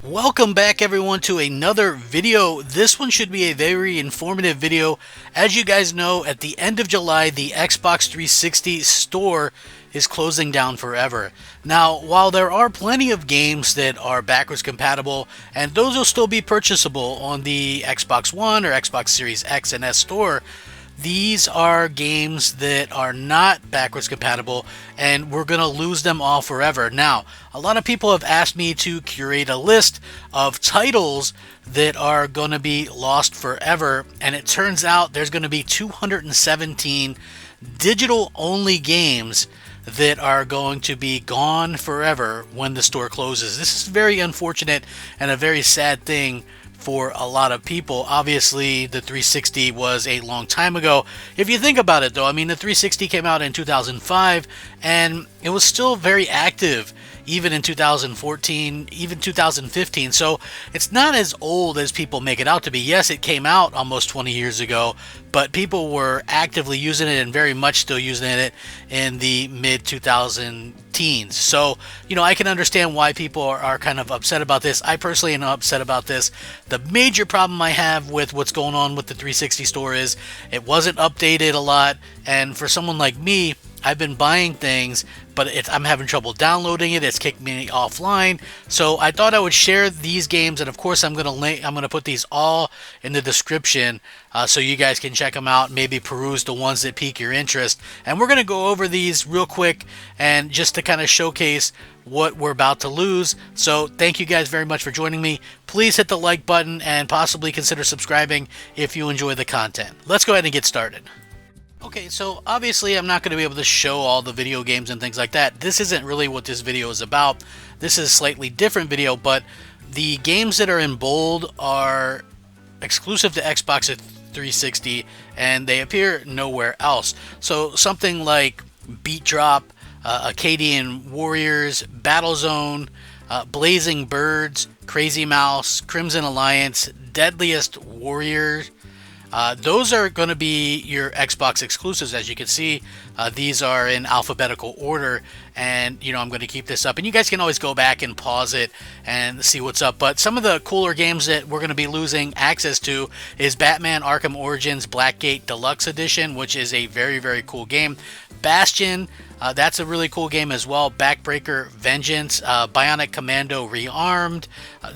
Welcome back everyone to another video. This one should be a very informative video. As you guys know, at the end of July, the Xbox 360 store is closing down forever. Now, while there are plenty of games that are backwards compatible, and those will still be purchasable on the Xbox One or Xbox Series X and S store, these are games that are not backwards compatible, and we're going to lose them all forever. Now, a lot of people have asked me to curate a list of titles that are going to be lost forever, and it turns out there's going to be 217 digital-only games that are going to be gone forever when the store closes. This is very unfortunate and a very sad thing for a lot of people. Obviously, the 360 was a long time ago. If you think about it, though, I mean, the 360 came out in 2005, and it was still very active even in 2014, even 2015. So it's not as old as people make it out to be. Yes, it came out almost 20 years ago, but people were actively using it and very much still using it in the mid-2000 teens. So, you know, I can understand why people are kind of upset about this. I personally am upset about this. The major problem I have with what's going on with the 360 store is it wasn't updated a lot, and for someone like me, I've been buying things, but I'm having trouble downloading it. It's kicked me offline. So I thought I would share these games, and of course I'm gonna put these all in the description so you guys can check them out. Maybe peruse the ones that pique your interest. And we're gonna go over these real quick, and just to kind of showcase what we're about to lose. So thank you guys very much for joining me. Please hit the like button and possibly consider subscribing if you enjoy the content. Let's go ahead and get started. Okay, so obviously I'm not going to be able to show all the video games and things like that. This isn't really what this video is about. This is a slightly different video, but the games that are in bold are exclusive to Xbox 360, and they appear nowhere else. So something like Beat Drop, Arkadian Warriors, Battlezone, Blazing Birds, CrazyMouse, Crimson Alliance, Deadliest Warriors, those are going to be your Xbox exclusives. As you can see, these are in alphabetical order, and you know, I'm going to keep this up, and you guys can always go back and pause it and see what's up. But some of the cooler games that we're going to be losing access to is Batman Arkham Origins Blackgate Deluxe Edition, which is a very, very cool game. Bastion, that's a really cool game as well. Backbreaker Vengeance, Bionic Commando Rearmed,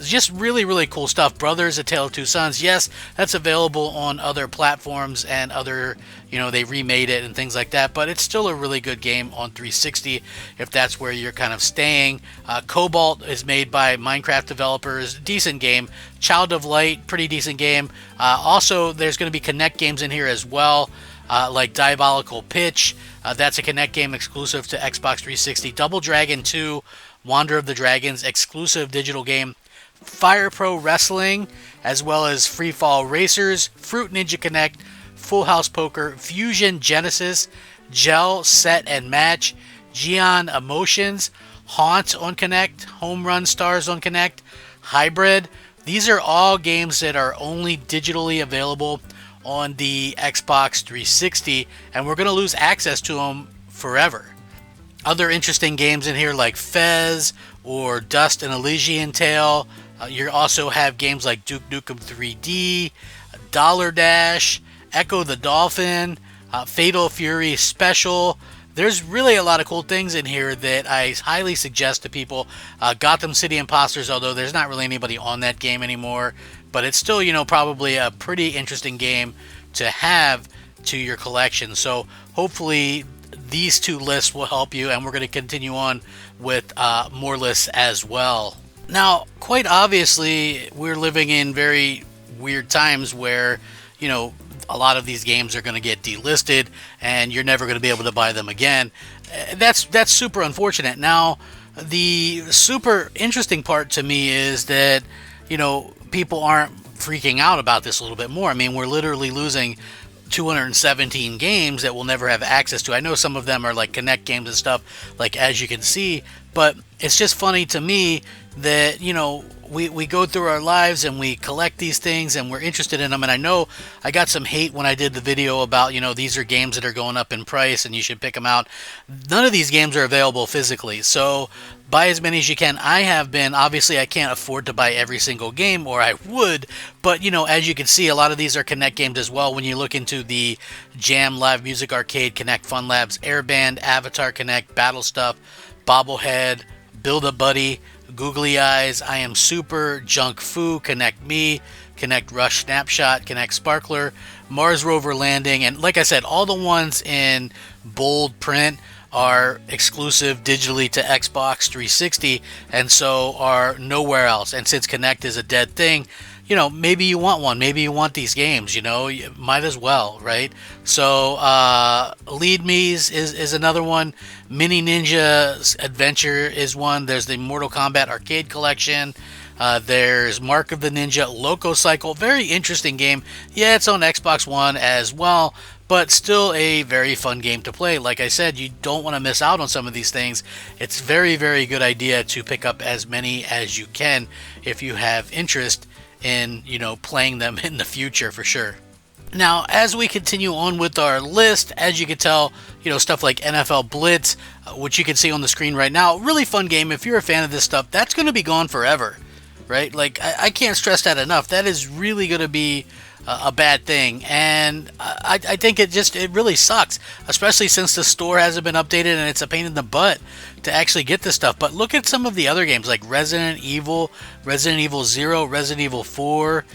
just really, really cool stuff. Brothers: A Tale of Two Sons, yes, that's available on other platforms and other, you know, they remade it and things like that, but it's still a really good game on 360 if that's where you're kind of staying. Cobalt is made by Minecraft developers, decent game. Child of Light, pretty decent game. Also, there's going to be Connect games in here as well. Like Diabolical Pitch, that's a Connect game exclusive to Xbox 360. Double Dragon 2, Wander of the Dragons, exclusive digital game. Fire Pro Wrestling, as well as Free Fall Racers, Fruit Ninja Connect, Full House Poker, Fusion Genesis, Gel Set and Match, Geon Emotions, Haunt on Connect, Home Run Stars on Connect, Hybrid. These are all games that are only digitally available on the Xbox 360, and we're going to lose access to them forever. Other interesting games in here like Fez or Dust and Elysian Tale. You also have games like Duke Nukem 3D, Dollar Dash, Echo the Dolphin, Fatal Fury Special. There's really a lot of cool things in here that I highly suggest to people. Gotham City Imposters, although there's not really anybody on that game anymore, but it's still, you know, probably a pretty interesting game to have to your collection. So hopefully these two lists will help you, and we're going to continue on with more lists as well. Now, quite obviously, we're living in very weird times where, you know, a lot of these games are going to get delisted and you're never going to be able to buy them again. That's super unfortunate. Now, the super interesting part to me is that, you know, people aren't freaking out about this a little bit more. I mean, we're literally losing 217 games that we'll never have access to. I know some of them are like Connect games and stuff, like as you can see, but it's just funny to me that, you know, we go through our lives and we collect these things and we're interested in them. And I know I got some hate when I did the video about, you know, these are games that are going up in price and you should pick them out. None of these games are available physically, so buy as many as you can. I have been, obviously I can't afford to buy every single game, or I would, but you know, as you can see, a lot of these are Connect games as well. When you look into the Jam Live Music Arcade, Connect Fun Labs, Airband, Avatar Connect, Battle Stuff, Bobblehead, Build a Buddy, Googly Eyes, I Am Super, Junk Fu, Connect Me, Connect Rush Snapshot, Connect Sparkler, Mars Rover Landing, and like I said, all the ones in bold print are exclusive digitally to Xbox 360 and so are nowhere else. And since Connect is a dead thing, you know, maybe you want one, maybe you want these games, you know, you might as well, right? So Lead Me's is another one. Mini Ninja Adventure is one. There's the Mortal Kombat Arcade Collection. There's Mark of the Ninja, Loco Cycle, very interesting game. Yeah, it's on Xbox One as well, but still a very fun game to play. Like I said, you don't want to miss out on some of these things. It's very, very good idea to pick up as many as you can if you have interest in, you know, playing them in the future for sure. Now, as we continue on with our list, as you can tell, you know, stuff like NFL Blitz, which you can see on the screen right now, really fun game. If you're a fan of this stuff, that's going to be gone forever, right? Like, I can't stress that enough. That is really going to be a bad thing, and I think it really sucks, especially since the store hasn't been updated and it's a pain in the butt to actually get this stuff. But look at some of the other games like Resident Evil 0, Resident Evil 4,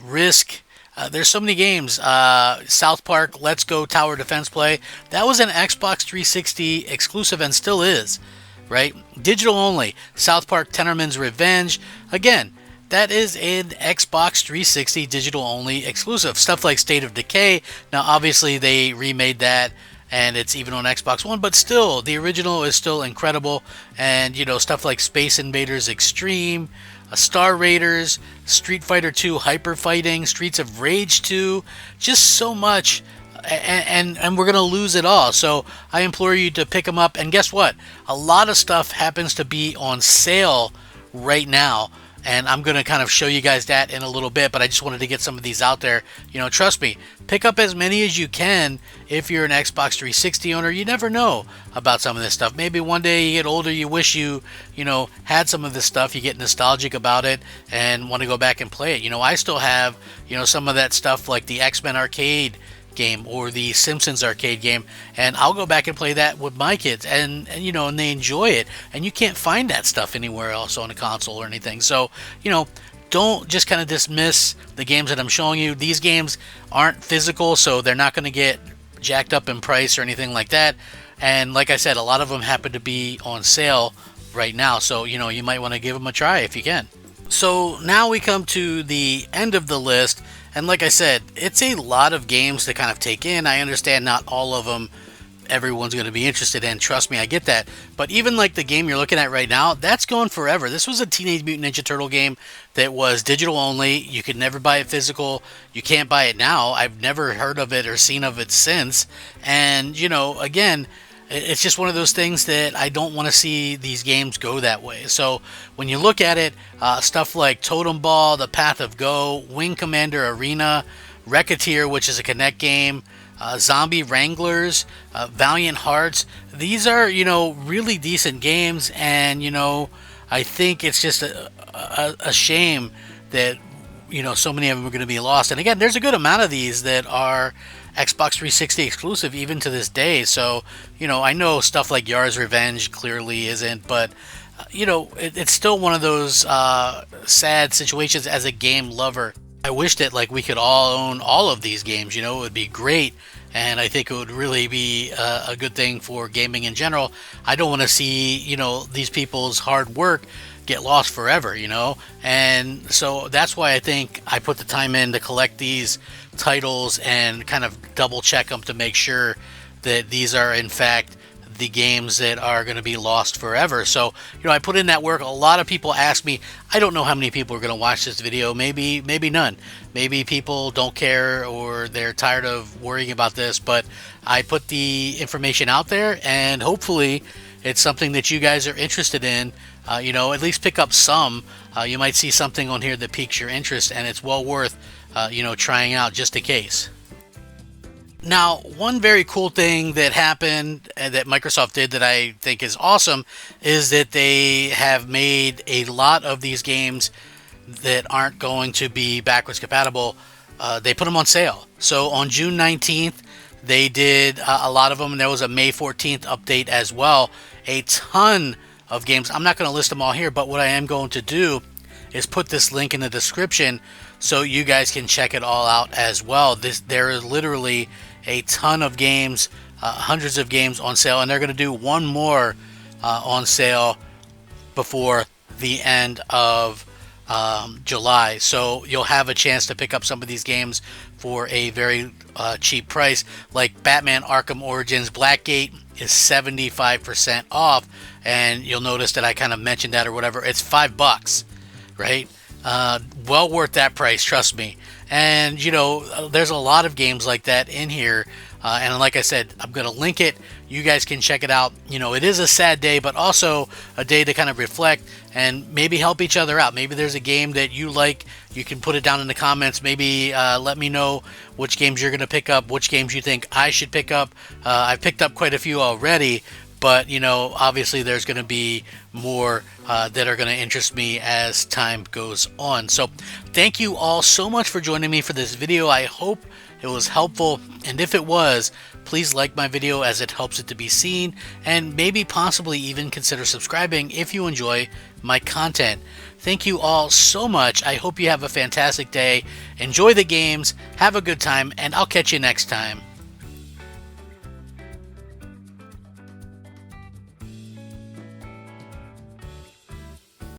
Risk. There's so many games. South Park Let's Go Tower Defense Play. That was an Xbox 360 exclusive and still is, right? Digital only. South Park Tenderman's Revenge. Again, that is an Xbox 360 digital only exclusive. Stuff like State of Decay. Now, obviously, they remade that and it's even on Xbox One, but still, the original is still incredible. And, you know, stuff like Space Invaders Extreme, Star Raiders, Street Fighter 2 Hyper Fighting, Streets of Rage 2, just so much. And we're going to lose it all. So I implore you to pick them up. And guess what? A lot of stuff happens to be on sale right now. And I'm going to kind of show you guys that in a little bit, but I just wanted to get some of these out there. You know, trust me, pick up as many as you can if you're an Xbox 360 owner. You never know about some of this stuff. Maybe one day you get older, you wish you know, had some of this stuff. You get nostalgic about it and want to go back and play it. You know, I still have, you know, some of that stuff like the X-Men arcade game or the Simpsons arcade game, and I'll go back and play that with my kids, and you know, and they enjoy it, and you can't find that stuff anywhere else on a console or anything. So, you know, don't just kind of dismiss the games that I'm showing you. These games aren't physical, so they're not going to get jacked up in price or anything like that. And like I said, a lot of them happen to be on sale right now, so you know, you might want to give them a try if you can. So now we come to the end of the list. And like I said, it's a lot of games to kind of take in. I understand not all of them everyone's going to be interested in. Trust me, I get that. But even like the game you're looking at right now, that's gone forever. This was a Teenage Mutant Ninja Turtle game that was digital only. You could never buy it physical. You can't buy it now. I've never heard of it or seen of it since. And, you know, again, it's just one of those things that I don't want to see these games go that way. So when you look at it, stuff like Totem Ball, The Path of Go, Wing Commander Arena, Wrecketeer, which is a Connect game, Zombie Wranglers, Valiant Hearts. These are, you know, really decent games, and, you know, I think it's just a shame that, you know, so many of them are going to be lost. And again, there's a good amount of these that are Xbox 360 exclusive even to this day. So, you know, I know stuff like Yar's Revenge clearly isn't, but you know, it's still one of those sad situations as a game lover. I wish that like we could all own all of these games. You know, it would be great, and I think it would really be a good thing for gaming in general. I don't want to see, you know, these people's hard work get lost forever, you know, and so that's why I think I put the time in to collect these titles and kind of double check them to make sure that these are in fact the games that are going to be lost forever. So, you know, I put in that work. A lot of people ask me, I don't know how many people are going to watch this video. Maybe none. Maybe people don't care or they're tired of worrying about this, but I put the information out there, and hopefully it's something that you guys are interested in you know, at least pick up some. You might see something on here that piques your interest, and it's well worth, you know, trying out just in case. Now, one very cool thing that happened that Microsoft did that I think is awesome is that they have made a lot of these games that aren't going to be backwards compatible. They put them on sale. So on June 19th, they did a lot of them, and there was a May 14th update as well. A ton of games. I'm not going to list them all here, but what I am going to do is put this link in the description so you guys can check it all out as well. There is literally a ton of games, hundreds of games on sale, and they're going to do one more on sale before the end of July. So you'll have a chance to pick up some of these games for a very cheap price. Like Batman Arkham Origins Blackgate is 75% off, and you'll notice that I kind of mentioned that or whatever. It's $5, right? Well worth that price, trust me. And you know, there's a lot of games like that in here, and like I said, I'm gonna link it. You guys can check it out. You know, it is a sad day, but also a day to kind of reflect and maybe help each other out. Maybe there's a game that you like, you can put it down in the comments. Maybe let me know which games you're gonna pick up, which games you think I should pick up. I've picked up quite a few already, but you know, obviously there's going to be more that are going to interest me as time goes on. So thank you all so much for joining me for this video. I hope it was helpful, and if it was, please like my video as it helps it to be seen, and maybe possibly even consider subscribing if you enjoy my content. Thank you all so much. I hope you have a fantastic day. Enjoy the games, have a good time, and I'll catch you next time.